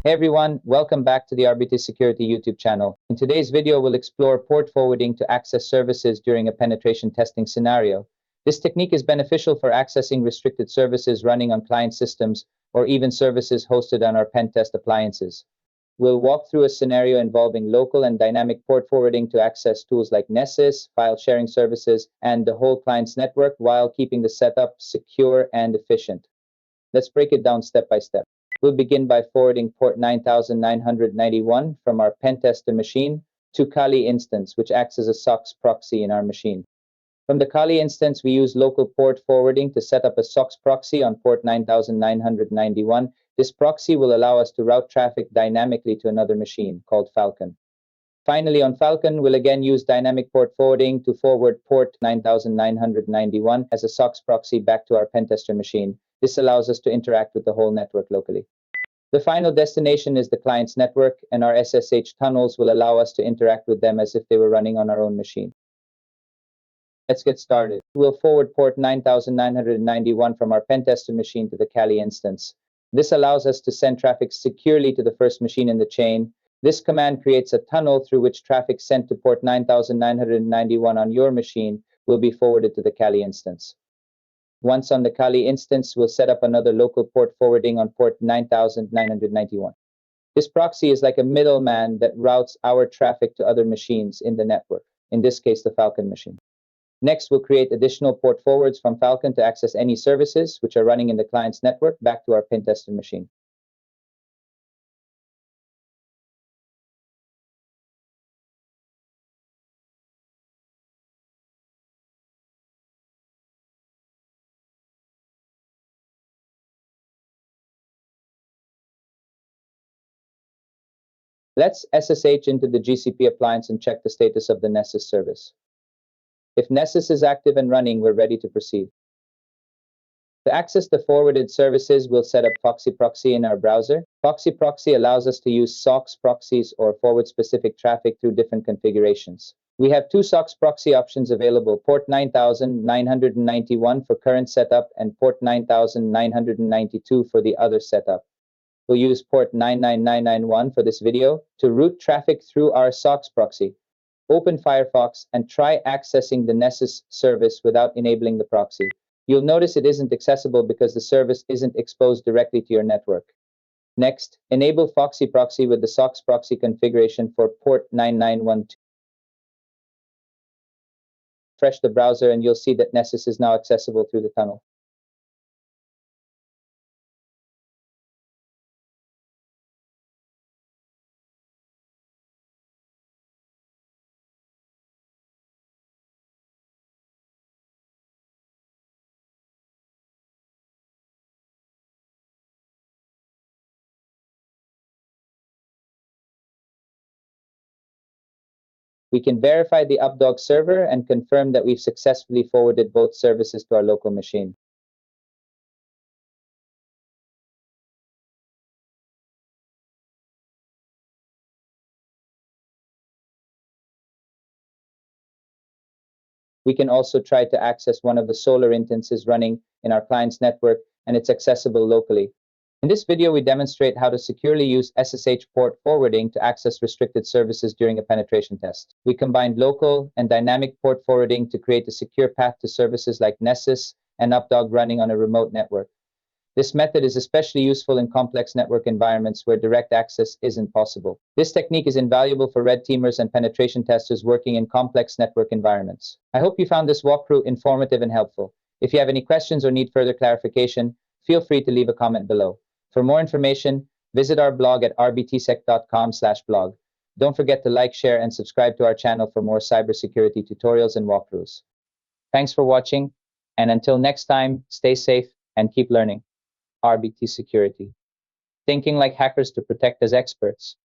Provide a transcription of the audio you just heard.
Hey everyone, welcome back to the RBT Security YouTube channel. In today's video, we'll explore port forwarding to access services during a penetration testing scenario. This technique is beneficial for accessing restricted services running on client systems or even services hosted on our pen test appliances. We'll walk through a scenario involving local and dynamic port forwarding to access tools like Nessus, file sharing services, and the whole client's network while keeping the setup secure and efficient. Let's break it down step by step. We'll begin by forwarding port 9991 from our Pentester machine to Kali instance, which acts as a SOX proxy in our machine. From the Kali instance, we use local port forwarding to set up a SOX proxy on port 9991. This proxy will allow us to route traffic dynamically to another machine called Falcon. Finally, on Falcon, we'll again use dynamic port forwarding to forward port 9991 as a SOX proxy back to our Pentester machine. This allows us to interact with the whole network locally. The final destination is the client's network, and our SSH tunnels will allow us to interact with them as if they were running on our own machine. Let's get started. We'll forward port 9991 from our Pentester machine to the Kali instance. This allows us to send traffic securely to the first machine in the chain. This command creates a tunnel through which traffic sent to port 9991 on your machine will be forwarded to the Kali instance. Once on the Kali instance, we'll set up another local port forwarding on port 9991. This proxy is like a middleman that routes our traffic to other machines in the network, in this case, the Falcon machine. Next, we'll create additional port forwards from Falcon to access any services which are running in the client's network back to our Pentester machine. Let's SSH into the GCP appliance and check the status of the Nessus service. If Nessus is active and running, we're ready to proceed. To access the forwarded services, we'll set up FoxyProxy in our browser. FoxyProxy allows us to use SOX proxies or forward-specific traffic through different configurations. We have two SOX proxy options available, port 9991 for current setup and port 9992 for the other setup. We'll use port 99991 for this video to route traffic through our SOX proxy. Open Firefox and try accessing the Nessus service without enabling the proxy. You'll notice it isn't accessible because the service isn't exposed directly to your network. Next, enable FoxyProxy with the SOX proxy configuration for port 9912. Refresh the browser and you'll see that Nessus is now accessible through the tunnel. We can verify the Updog server and confirm that we've successfully forwarded both services to our local machine. We can also try to access one of the Solr instances running in our client's network, and it's accessible locally. In this video, we demonstrate how to securely use SSH Port Forwarding to access restricted services during a penetration test. We combined local and dynamic port forwarding to create a secure path to services like Nessus and Updog running on a remote network. This method is especially useful in complex network environments where direct access isn't possible. This technique is invaluable for red teamers and penetration testers working in complex network environments. I hope you found this walkthrough informative and helpful. If you have any questions or need further clarification, feel free to leave a comment below. For more information, visit our blog at rbtsec.com/blog. Don't forget to like, share, and subscribe to our channel for more cybersecurity tutorials and walkthroughs. Thanks for watching, and until next time, stay safe and keep learning. RBT Security. Thinking like hackers to protect as experts.